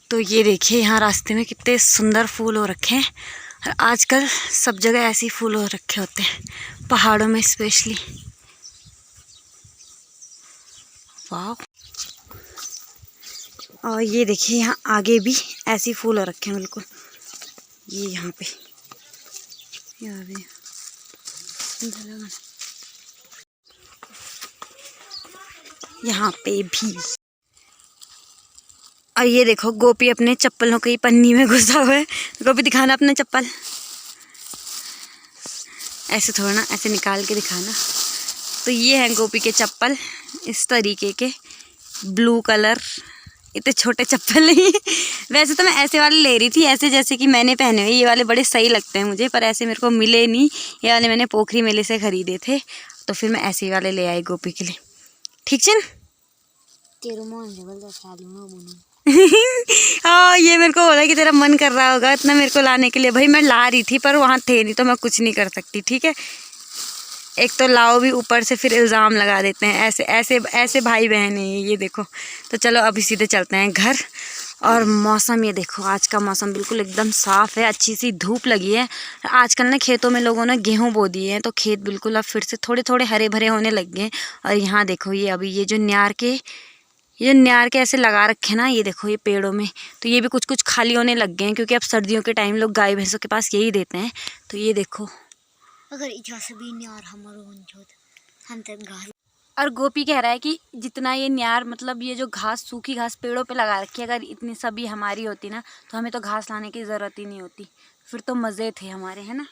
तो ये देखिए यहाँ रास्ते में कितने सुंदर फूल हो रखे हैं। और आजकल सब जगह ऐसे ही फूल हो रखे होते हैं, पहाड़ों में स्पेशली। वाह। और ये देखिए यहाँ आगे भी ऐसे ही फूल हो रखे हैं बिल्कुल। ये यहाँ पे यहाँ पे भी। और ये देखो गोपी अपने चप्पलों की पन्नी में घुसा हुआ है। गोपी दिखाना अपना चप्पल, ऐसे थोड़ा ना, ऐसे निकाल के दिखाना। तो ये है गोपी के चप्पल, इस तरीके के ब्लू कलर। इतने छोटे चप्पल नहीं वैसे तो मैं ऐसे वाले ले रही थी, ऐसे जैसे कि मैंने पहने हुए। ये वाले बड़े सही लगते हैं मुझे, पर ऐसे मेरे को मिले नहीं। ये वाले मैंने पोखरी मेले से ख़रीदे थे, तो फिर मैं ऐसे वाले ले आई गोपी के लिए। ठीक चन हाँ, ये मेरे को बोला कि तेरा मन कर रहा होगा इतना मेरे को लाने के लिए। भाई मैं ला रही थी पर वहाँ थे नहीं, तो मैं कुछ नहीं कर सकती। ठीक है, एक तो लाओ भी, ऊपर से फिर इल्ज़ाम लगा देते हैं। ऐसे ऐसे ऐसे भाई बहन हैं ये देखो। तो चलो अभी सीधे चलते हैं घर। और मौसम ये देखो, आज का मौसम बिल्कुल एकदम साफ़ है, अच्छी सी धूप लगी है। आजकल ना खेतों में लोगों ने गेहूं बो दिए हैं, तो खेत बिल्कुल अब फिर से थोड़े थोड़े हरे भरे होने लग गए हैं। और यहाँ देखो ये अभी ये जो न्यार के ऐसे लगा रखे ना, ये देखो ये पेड़ों में, तो ये भी कुछ कुछ खाली होने लग गए हैं, क्योंकि अब सर्दियों के टाइम लोग गाय भैंसों के पास यही देते हैं। तो ये देखो, अगर इच्छा से भी न्यार हम तक घास। और गोपी कह रहा है कि जितना ये न्यार, मतलब ये जो घास, सूखी घास पेड़ों पे लगा रखी है, अगर इतनी सभी हमारी होती ना, तो हमें तो घास लाने की ज़रूरत ही नहीं होती। फिर तो मज़े थे हमारे, है ना।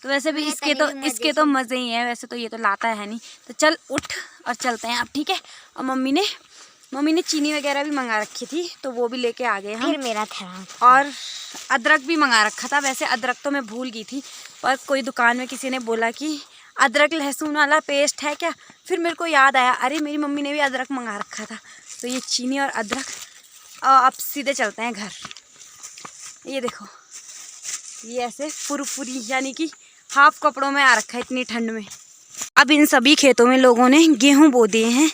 तो वैसे भी इसके तो मज़े ही हैं, वैसे तो ये तो लाता है नहीं। तो चल उठ और चलते हैं अब, ठीक है। और मम्मी ने चीनी वगैरह भी मंगा रखी थी, तो वो भी लेके आ गए हम। फिर मेरा था और अदरक भी मंगा रखा था। वैसे अदरक तो मैं भूल गई थी, पर कोई दुकान में किसी ने बोला कि अदरक लहसुन वाला पेस्ट है क्या। फिर मेरे को याद आया, अरे मेरी मम्मी ने भी अदरक मंगा रखा था। तो ये चीनी और अदरक। अब सीधे चलते हैं घर। ये देखो ये ऐसे पूरी यानी कि हाफ कपड़ों में आ रखा है इतनी ठंड में। अब इन सभी खेतों में लोगों ने गेहूं बो दिए हैं,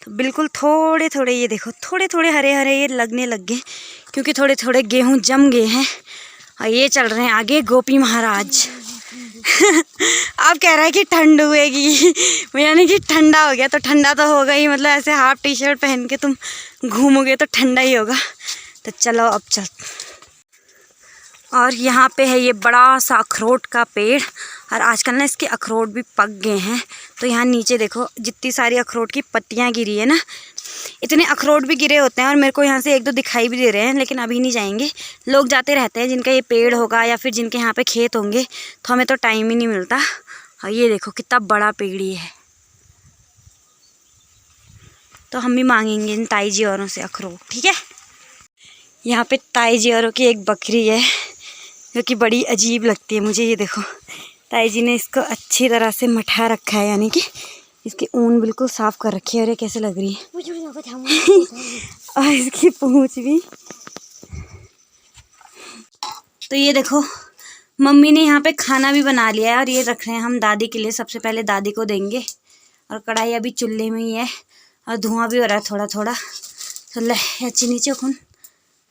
तो बिल्कुल थोड़े थोड़े, ये देखो थोड़े थोड़े हरे हरे ये लगने लग गए, क्योंकि थोड़े थोड़े गेहूं जम गए हैं। और ये चल रहे हैं आगे गोपी महाराज अब कह रहा है कि ठंड हुएगी यानी कि ठंडा हो गया, तो ठंडा तो होगा ही, मतलब ऐसे हाफ टी शर्ट पहन के तुम घूमोगे तो ठंडा ही होगा। तो चलो अब चल। और यहाँ पे है ये बड़ा सा अखरोट का पेड़, और आजकल ना इसके अखरोट भी पक गए हैं। तो यहाँ नीचे देखो जितनी सारी अखरोट की पत्तियाँ गिरी है ना, इतने अखरोट भी गिरे होते हैं। और मेरे को यहाँ से एक दो दिखाई भी दे रहे हैं, लेकिन अभी नहीं जाएंगे। लोग जाते रहते हैं जिनका ये पेड़ होगा या फिर जिनके यहाँ पे खेत होंगे, तो हमें तो टाइम ही नहीं मिलता। और ये देखो कितना बड़ा पेड़ ये है। तो हम भी मांगेंगे इन ताई जी औरों से अखरोट, ठीक है। यहाँ पे ताई जी औरों की एक बकरी है जो कि बड़ी अजीब लगती है मुझे। ये देखो ताई जी ने इसको अच्छी तरह से मठा रखा है, यानी कि इसकी ऊन बिल्कुल साफ़ कर रखी है। और ये कैसे लग रही है और इसकी पूंछ भी। तो ये देखो मम्मी ने यहाँ पे खाना भी बना लिया है, और ये रख रहे हैं हम दादी के लिए। सबसे पहले दादी को देंगे। और कढ़ाई अभी चूल्हे में ही है, और धुआं भी हो रहा है थोड़ा थोड़ा। तो ले अच्छी नीचे खून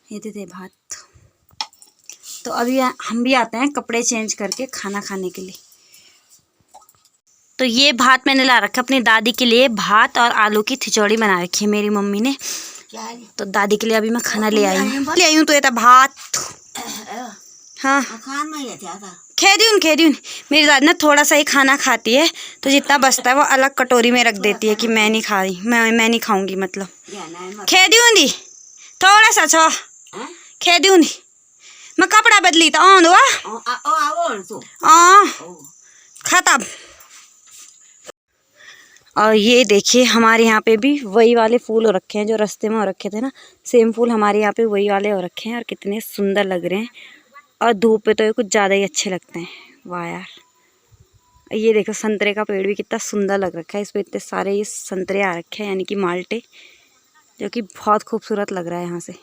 ये दे भात। तो अभी हम भी आते हैं कपड़े चेंज करके खाना खाने के लिए। तो ये भात मैंने ला रखा अपनी दादी के लिए। भात और आलू की खिचड़ी बना रखी है मेरी मम्मी ने। तो दादी के लिए अभी मैं खाना ले आई हूँ। तो ये था भात। हाँ खेदी मेरी दादी ना थोड़ा सा ही खाना खाती है, तो जितना बचता है वो अलग कटोरी में रख देती है कि मैं नहीं खा रही, मैं नहीं खाऊंगी। मतलब खेदी थोड़ा सा छो खेदी मैं कपड़ा बदली तो खत्म। और ये देखिए हमारे यहाँ पे भी वही वाले फूल हो रखे हैं जो रास्ते में हो रखे थे ना, सेम फूल हमारे यहाँ पे वही वाले हो रखे हैं। और कितने सुंदर लग रहे हैं, और धूप पे तो ये कुछ ज़्यादा ही अच्छे लगते हैं। वाह यार। ये देखो संतरे का पेड़ भी कितना सुंदर लग रखा है। इस पर इतने सारे ये संतरे आ रखे हैं, यानी कि माल्टे, जो कि बहुत खूबसूरत लग रहा है यहाँ से।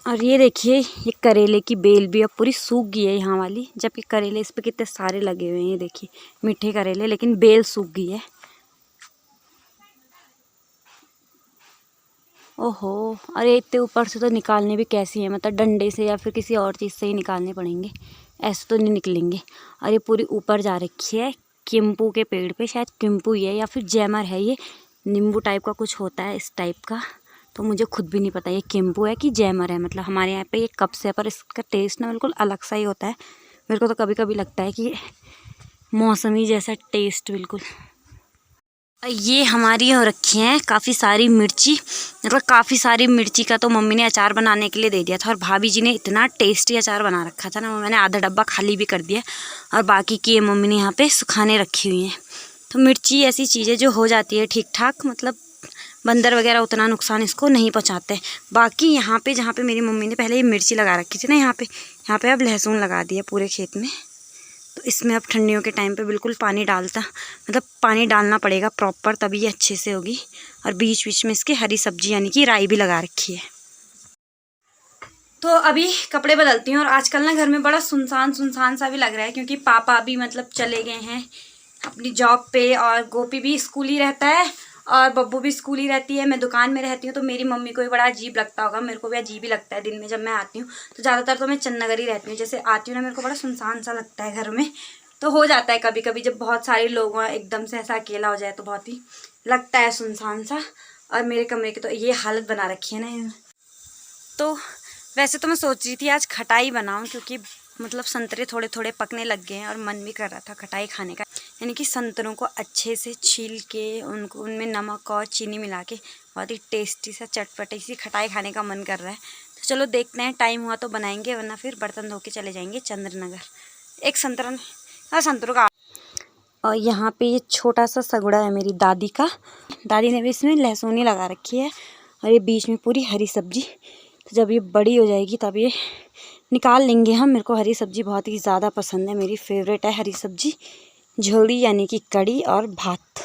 और ये देखिए, ये करेले की बेल भी अब पूरी सूख गई है यहाँ वाली, जबकि करेले इस पे कितने सारे लगे हुए हैं। ये देखिए मीठे करेले, लेकिन बेल सूख गई है। ओहो, अरे इतने ऊपर से तो निकालने भी कैसी है, मतलब डंडे से या फिर किसी और चीज़ से ही निकालने पड़ेंगे, ऐसे तो नहीं निकलेंगे। और ये पूरी ऊपर जा रखी है किम्पू के पेड़ पे, शायद किम्पू ही है या फिर जैमर है। ये नींबू टाइप का कुछ होता है इस टाइप का, तो मुझे खुद भी नहीं पता ये किम्पू है कि जैमर है। मतलब हमारे यहाँ पे ये कप्स है, पर इसका टेस्ट ना बिल्कुल अलग सा ही होता है। मेरे को तो कभी कभी लगता है कि मौसमी जैसा टेस्ट बिल्कुल। ये हमारी हो रखी हैं काफ़ी सारी मिर्ची, मतलब काफ़ी सारी मिर्ची का तो मम्मी ने अचार बनाने के लिए दे दिया था, और भाभी जी ने इतना टेस्टी अचार बना रखा था ना, मैंने आधा डब्बा खाली भी कर दिया, और बाकी की ये मम्मी ने यहाँ पे सुखाने रखी हुई हैं। तो मिर्ची ऐसी चीज़ें जो हो जाती है ठीक ठाक, मतलब बंदर वगैरह उतना नुकसान इसको नहीं पहुँचाते। बाकी यहाँ पे जहाँ पे मेरी मम्मी ने पहले ये मिर्ची लगा रखी थी ना, यहाँ पे अब लहसुन लगा दिया पूरे खेत में। तो इसमें अब ठंडियों के टाइम पे बिल्कुल पानी पानी डालना पड़ेगा प्रॉपर, तभी ये अच्छे से होगी। और बीच बीच में इसकी हरी सब्जी यानी कि राई भी लगा रखी है। तो अभी कपड़े बदलती हूँ, और आजकल ना घर में बड़ा सुनसान सा भी लग रहा है, क्योंकि पापा अभी मतलब चले गए हैं अपनी जॉब पे, और गोपी भी स्कूल ही रहता है और बब्बू भी स्कूल ही रहती है, मैं दुकान में रहती हूँ। तो मेरी मम्मी को भी बड़ा अजीब लगता होगा, मेरे को भी अजीब ही लगता है दिन में जब मैं आती हूँ। तो ज़्यादातर तो मैं चंदनगर ही रहती हूँ, जैसे आती हूँ ना मेरे को बड़ा सुनसान सा लगता है घर में। तो हो जाता है कभी कभी जब बहुत सारे लोग एकदम से ऐसा अकेला हो जाए तो बहुत ही लगता है सुनसान सा। और मेरे कमरे की तो ये हालत बना रखी है ना। तो वैसे तो मैं सोच रही थी आज खटाई बनाऊँ, क्योंकि मतलब संतरे थोड़े थोड़े पकने लग गए हैं और मन भी कर रहा था खटाई खाने का। यानी कि संतरों को अच्छे से छील के उनमें नमक और चीनी मिला के बहुत ही टेस्टी सा चटपटी सी खटाई खाने का मन कर रहा है। तो चलो देखते हैं, टाइम हुआ तो बनाएंगे, वरना फिर बर्तन धो के चले जाएंगे चंद्रनगर। एक संतरों का। और यहाँ पे ये छोटा सा सगुड़ा है मेरी दादी का, दादी ने भी इसमें लहसुन ही लगा रखी है, और ये बीच में पूरी हरी सब्जी। तो जब ये बड़ी हो जाएगी तब ये निकाल लेंगे हम। मेरे को हरी सब्जी बहुत ही ज़्यादा पसंद है, मेरी फेवरेट है हरी सब्जी, झोली यानी कि कड़ी और भात।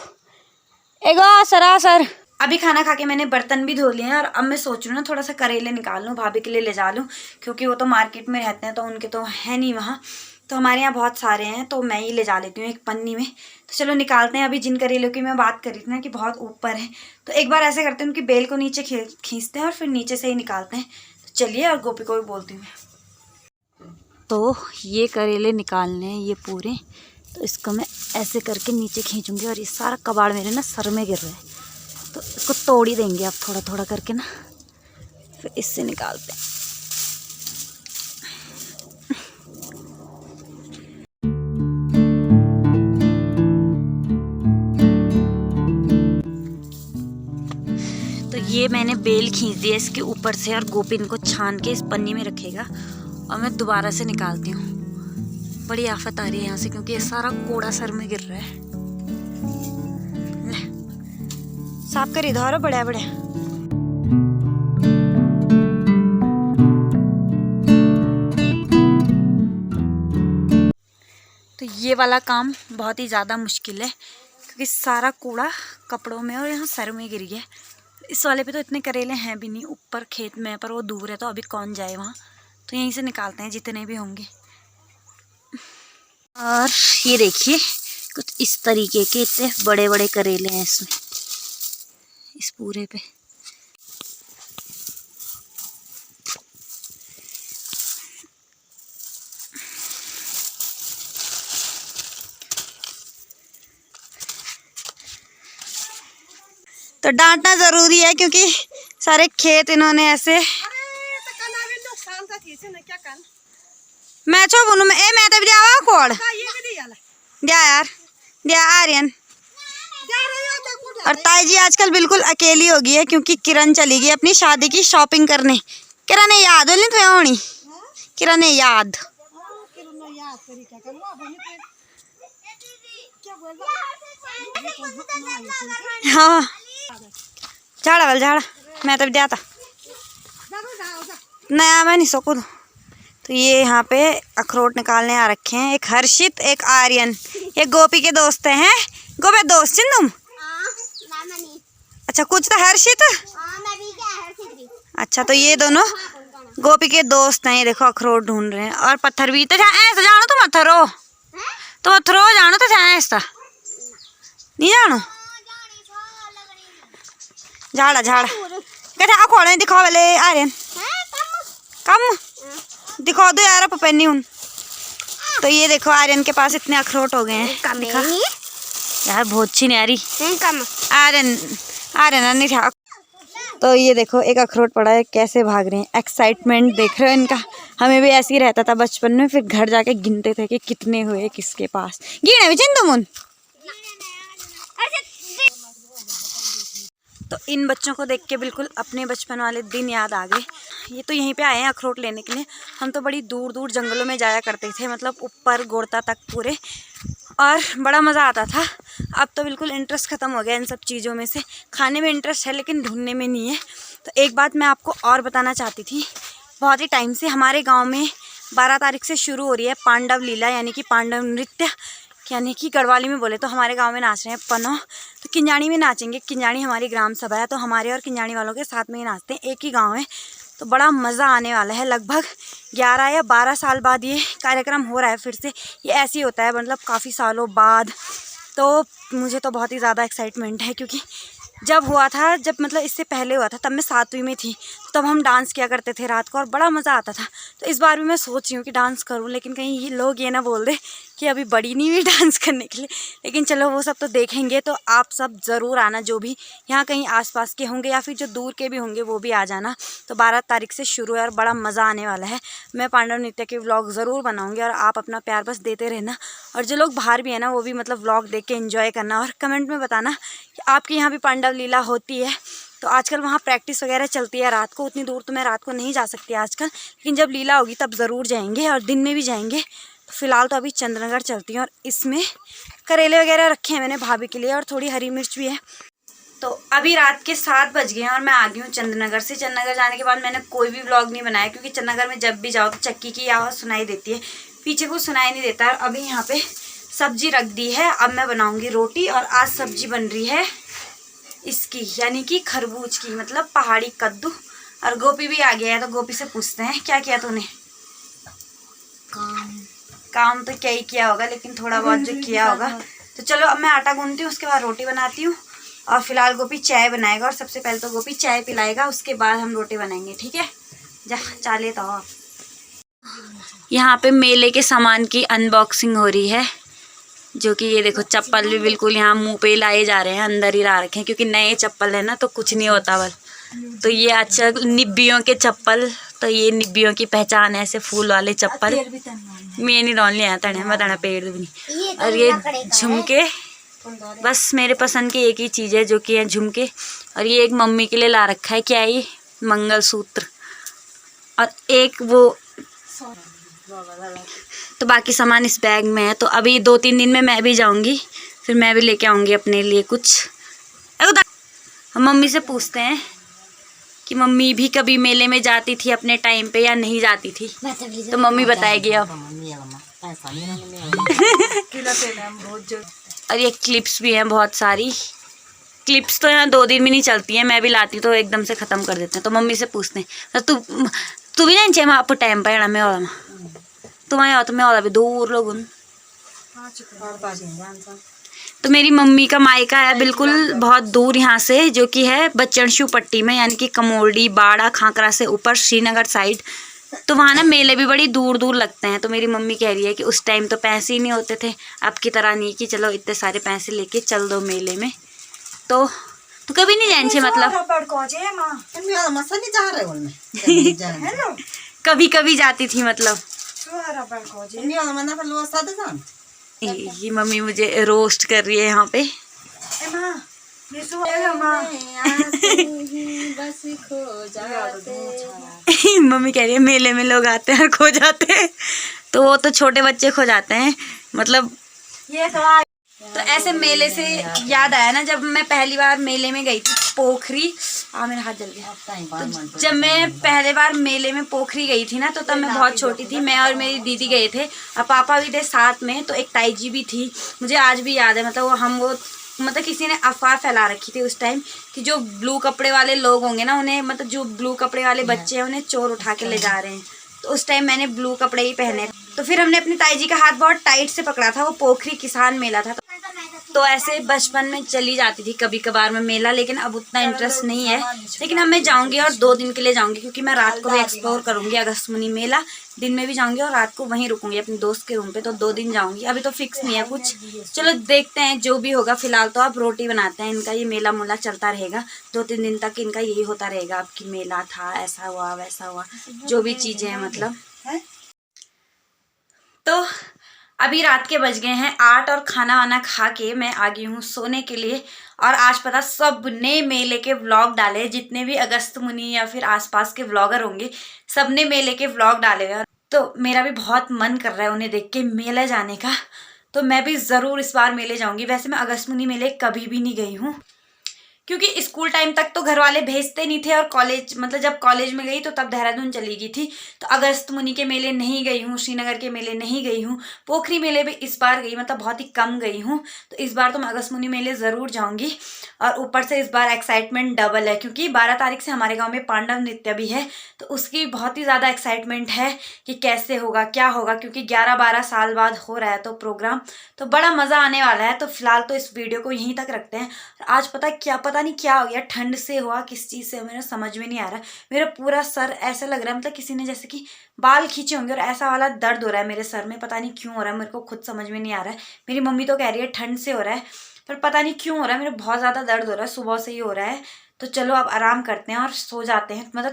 एगो सरासर अभी खाना खा के मैंने बर्तन भी धो लिए हैं, और अब मैं सोच रही हूँ ना थोड़ा सा करेले निकाल लूँ, भाभी के लिए ले जा लूँ, क्योंकि वो तो मार्केट में रहते हैं तो उनके तो है नहीं वहाँ, तो हमारे यहाँ बहुत सारे हैं, तो मैं ही ले जा लेती हूँ एक पन्नी में। तो चलो निकालते हैं। अभी जिन करेलों की मैं बात कर रही थी ना कि बहुत ऊपर है, तो एक बार ऐसे करते हैं उनकी बेल को नीचे खींचते हैं और फिर नीचे से ही निकालते हैं। तो चलिए, और गोपी को भी बोलती हूँ मैं। तो ये करेले निकालने हैं ये पूरे, तो इसको मैं ऐसे करके नीचे खींचूंगी, और ये सारा कबाड़ मेरे ना सर में गिर रहा है, तो इसको तोड़ ही देंगे अब थोड़ा थोड़ा करके ना, फिर इससे निकालते हैं। तो ये मैंने बेल खींच दी है इसके ऊपर से, और गोपी इनको छान के इस पन्नी में रखेगा, और मैं दोबारा से निकालती हूँ। बड़ी आफत आ रही है यहाँ से, क्योंकि ये सारा कूड़ा सर में गिर रहा है। ले साफ कर इधर बड़ा बड़ा। तो ये वाला काम बहुत ही ज़्यादा मुश्किल है, क्योंकि सारा कूड़ा कपड़ों में और यहाँ सर में गिर गया। इस वाले पे तो इतने करेले हैं भी नहीं, ऊपर खेत में, पर वो दूर है तो अभी कौन जाए वहाँ, तो यहीं से निकालते हैं जितने भी होंगे। और ये देखिए कुछ इस तरीके के इतने बड़े बड़े करेले हैं इसमें, इस पूरे पे। तो डांटना जरूरी है, क्योंकि सारे खेत इन्होंने ऐसे मैं छो बोलूं मैं तब जावा कोड़ दिया यार दिया आर्यन। और ताई जी आजकल बिल्कुल अकेली हो गई है, क्योंकि किरण चली गई अपनी शादी की शॉपिंग करने। किरण ने याद होली तुम्हें होनी, किरण ने याद। हाँ झाड़ा वाल झाड़ा मैं तब दिया था नया, मैं नहीं सकूँ। तो ये यहाँ पे अखरोट निकालने आ रखे हैं, एक हर्षित एक आर्यन, ये गोपी के दोस्त हैं। गोपी दोस्त हैं तुम? अच्छा कुछ तो हर्षित। अच्छा तो ये दोनों गोपी के दोस्त हैं, ये देखो अखरोट ढूंढ रहे हैं। और पत्थर भी तो ऐसा जानो तुम अथरो जानो तो ऐसा नहीं जानो झाड़ा कहते अखोड़े दिखाओ वाले आर्यन कम दिखाओ दो यार पपैनी हूँ। तो ये देखो आर्यन के पास इतने अखरोट हो गए हैं। दिखा यार बहुत अच्छी नहीं आ रही। आर्यन नहीं था। तो ये देखो एक अखरोट पड़ा है, कैसे भाग रहे हैं, एक्साइटमेंट देख रहे हो इनका। हमें भी ऐसे ही रहता था बचपन में, फिर घर जाके गिनते थे कि कितने हुए किसके पास। गिने भी चिंतुमुन। तो इन बच्चों को देख के बिल्कुल अपने बचपन वाले दिन याद आ गए। ये तो यहीं पे आए हैं अखरोट लेने के लिए। हम तो बड़ी दूर दूर जंगलों में जाया करते थे, मतलब ऊपर गोरता तक पूरे, और बड़ा मज़ा आता था। अब तो बिल्कुल इंटरेस्ट ख़त्म हो गया इन सब चीज़ों में से। खाने में इंटरेस्ट है लेकिन ढूंढने में नहीं है। तो एक बात मैं आपको और बताना चाहती थी, बहुत ही टाइम से हमारे गाँव में 12 तारीख से शुरू हो रही है पांडव लीला, यानी कि पांडव नृत्य, यानी कि गढ़वाली में बोले तो हमारे गांव में नाच रहे हैं पनो। तो किंजाणी में नाचेंगे। किंजाणी हमारी ग्राम सभा है, तो हमारे और किंजाणी वालों के साथ में ही नाचते हैं, एक ही गांव है। तो बड़ा मज़ा आने वाला है। लगभग 11 या 12 साल बाद ये कार्यक्रम हो रहा है फिर से। ये ऐसे ही होता है, मतलब काफ़ी सालों बाद। तो मुझे तो बहुत ही ज़्यादा एक्साइटमेंट है, क्योंकि जब हुआ था, जब मतलब इससे पहले हुआ था, तब मैं 7वीं में थी। तब हम डांस किया करते थे रात को और बड़ा मज़ा आता था। तो इस बार भी मैं सोच रही हूँ कि डांस करूँ, लेकिन कहीं ये लोग ये ना बोल दे कि अभी बड़ी नहीं हुई डांस करने के लिए। लेकिन चलो वो सब तो देखेंगे। तो आप सब ज़रूर आना, जो भी यहाँ कहीं आसपास के होंगे या फिर जो दूर के भी होंगे वो भी आ जाना। तो 12 तारीख से शुरू है और बड़ा मज़ा आने वाला है। मैं पांडव नृत्य के व्लॉग ज़रूर बनाऊँगी और आप अपना प्यार बस देते रहना। और जो लोग बाहर भी हैं ना, वो भी मतलब व्लॉग देख के एंजॉय करना और कमेंट में बताना कि आपके यहाँ भी पांडव लीला होती है। तो आजकल वहाँ प्रैक्टिस वगैरह चलती है रात को। उतनी दूर तो मैं रात को नहीं जा सकती आजकल, लेकिन जब लीला होगी तब ज़रूर जाएंगे और दिन में भी जाएंगे। तो फ़िलहाल तो अभी चंद्रनगर चलती हैं और इसमें करेले वगैरह रखे हैं मैंने भाभी के लिए और थोड़ी हरी मिर्च भी है। तो अभी रात के 7 बज गए हैं और मैं आ गई हूँ चंद्रनगर से। चंद्रनगर जाने के बाद मैंने कोई भी व्लॉग नहीं बनाया, क्योंकि चंद्रनगर में जब भी जाओ तो चक्की की आवाज़ सुनाई देती है, पीछे कुछ सुनाई नहीं देता। और अभी यहाँ पे सब्जी रख दी है, अब मैं बनाऊँगी रोटी। और आज सब्जी बन रही है इसकी, यानी कि खरबूज की, मतलब पहाड़ी कद्दू। और गोपी भी आ गया है, तो गोपी से पूछते हैं क्या किया तूने। काम तो क्या ही किया होगा, लेकिन थोड़ा बहुत जो किया होगा। तो चलो अब मैं आटा गूंथती हूँ, उसके बाद रोटी बनाती हूँ। और फिलहाल गोपी चाय बनाएगा, और सबसे पहले तो गोपी चाय पिलाएगा, उसके बाद हम रोटी बनाएंगे। ठीक है, जा चाले तो आप। यहाँ पे मेले के सामान की अनबॉक्सिंग हो रही है, जो कि ये देखो चप्पल भी बिल्कुल यहाँ मुंह पे लाए जा रहे हैं, अंदर ही ला रखे हैं, क्योंकि नए चप्पल है ना तो कुछ नहीं होता बल। तो ये अच्छा निब्बियों के चप्पल, तो ये निब्बियों की पहचान है, ऐसे फूल वाले चप्पल। मैं नहीं डाल लिया तने बताना पेड़ भी नहीं। और ये झुमके, बस मेरे पसंद की एक ही चीज़ है जो कि है झुमके। और ये एक मम्मी के लिए ला रखा है, क्या है ये, मंगलसूत्र। और एक वो, तो बाकी सामान इस बैग में है। तो अभी 2-3 दिन में मैं भी जाऊंगी, फिर मैं भी लेके आऊंगी अपने लिए कुछ। हम मम्मी से पूछते हैं कि मम्मी भी कभी मेले में जाती थी अपने टाइम पे या नहीं जाती थी, तो मम्मी बताएगी अब। और ये क्लिप्स भी हैं बहुत सारी। क्लिप्स तो यहाँ 2 दिन में नहीं चलती हैं, मैं भी लाती तो एकदम से ख़त्म कर देते हैं। तो मम्मी से पूछते हैं, तू भी नहीं चाहिए आप टाइम पर मैं और तुम्हारे और तुम्हें और भी दूर लोग। तो मेरी मम्मी का मायका है बिल्कुल बहुत दूर यहाँ से, जो कि है बच्चनशु पट्टी में, यानी कि कमोल्डी बाड़ा खाकरा से ऊपर श्रीनगर साइड। तो वहाँ ना मेले भी बड़ी दूर दूर लगते हैं। तो मेरी मम्मी कह रही है कि उस टाइम तो पैसे ही नहीं होते थे, अब की तरह नहीं कि चलो इतने सारे पैसे लेके चल दो मेले में। तो कभी नहीं जाने से मतलब कभी कभी जाती थी मतलब। ये मम्मी मुझे रोस्ट कर रही है यहाँ पे। मम्मी कह रही है मेले में लोग आते हैं खो जाते हैं, तो वो तो छोटे बच्चे खो जाते हैं मतलब। ये तो ऐसे मेले से याद आया ना, जब मैं पहली बार मेले में गई थी पोखरी, मेरा हाथ जल गया। तो जब मैं पहले बार मेले में पोखरी गई थी ना, तो तब मैं बहुत छोटी थी। मैं और मेरी दीदी गए थे और पापा भी थे साथ में। तो एक ताई जी भी थी, मुझे आज भी याद है, मतलब वो मतलब किसी ने अफवाह फैला रखी थी उस टाइम कि जो ब्लू कपड़े वाले लोग होंगे ना, उन्हें मतलब जो ब्लू कपड़े वाले बच्चे हैं उन्हें चोर उठा के ले जा रहे हैं। तो उस टाइम मैंने ब्लू कपड़े ही पहने। तो फिर हमने अपनी ताई जी का हाथ बहुत टाइट से पकड़ा था। वो पोखरी किसान मेला था, तो ऐसे बचपन में चली जाती थी कभी कभार मैं मेला, लेकिन अब उतना इंटरेस्ट नहीं है। लेकिन अब मैं जाऊंगी और 2 दिन के लिए जाऊंगी, क्योंकि मैं रात को भी एक्सप्लोर करूंगी अगस्त्यमुनि मेला। दिन में भी जाऊंगी और रात को वहीं रुकूंगी अपने दोस्त के रूम पे। तो 2 दिन जाऊंगी, अभी तो फिक्स नहीं है कुछ। चलो देखते हैं जो भी होगा। फिलहाल तो आप रोटी बनाते हैं। इनका ये मेला मूला चलता रहेगा 2-3 दिन तक। इनका यही होता रहेगा, अब की मेला था, ऐसा हुआ वैसा हुआ, जो भी चीजें हैं मतलब। तो अभी रात के बज गए हैं 8 और खाना वाना खा के मैं आ गई हूँ सोने के लिए। और आज पता सबने मेले के व्लॉग डाले, जितने भी अगस्त्यमुनि या फिर आसपास के व्लॉगर होंगे सबने मेले के व्लॉग डाले हुए। तो मेरा भी बहुत मन कर रहा है उन्हें देख के मेले जाने का। तो मैं भी ज़रूर इस बार मेले जाऊंगी। वैसे मैं अगस्त्यमुनि मेले कभी भी नहीं गई हूँ, क्योंकि स्कूल टाइम तक तो घर वाले भेजते नहीं थे, और कॉलेज मतलब जब कॉलेज में गई तो तब देहरादून चली गई थी। तो अगस्त्यमुनि के मेले नहीं गई हूँ, श्रीनगर के मेले नहीं गई हूँ, पोखरी मेले भी इस बार गई, मतलब बहुत ही कम गई हूँ। तो इस बार तो मैं अगस्त्यमुनि मेले ज़रूर जाऊँगी। और ऊपर से इस बार एक्साइटमेंट डबल है, क्योंकि 12 तारीख से हमारे गाँव में पांडव नृत्य भी है। तो उसकी बहुत ही ज़्यादा एक्साइटमेंट है कि कैसे होगा क्या होगा, क्योंकि 11-12 साल बाद हो रहा है तो प्रोग्राम, तो बड़ा मज़ा आने वाला है। तो फिलहाल तो इस वीडियो को यहीं तक रखते हैं। आज पता नहीं क्या हो गया, ठंड से हुआ किस चीज़ से मेरे समझ में नहीं आ रहा। मेरा पूरा सर ऐसा लग रहा है मतलब किसी ने जैसे कि बाल खींचे होंगे, और ऐसा वाला दर्द हो रहा है मेरे सर में। पता नहीं क्यों हो रहा है, मेरे को खुद समझ में नहीं आ रहा है। मेरी मम्मी तो कह रही है ठंड से हो रहा है, पर पता नहीं क्यों हो रहा है। मेरे बहुत ज़्यादा दर्द हो रहा है, सुबह से ही हो रहा है। तो चलो अब आराम करते हैं और सो जाते हैं। मतलब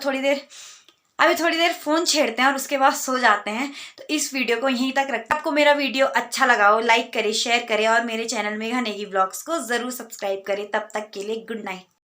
अभी थोड़ी देर फ़ोन छेड़ते हैं और उसके बाद सो जाते हैं। तो इस वीडियो को यहीं तक रखते हैं। आपको मेरा वीडियो अच्छा लगा हो लाइक करें, शेयर करें, और मेरे चैनल मेघा नेगी व्लॉग्स को ज़रूर सब्सक्राइब करें। तब तक के लिए गुड नाइट।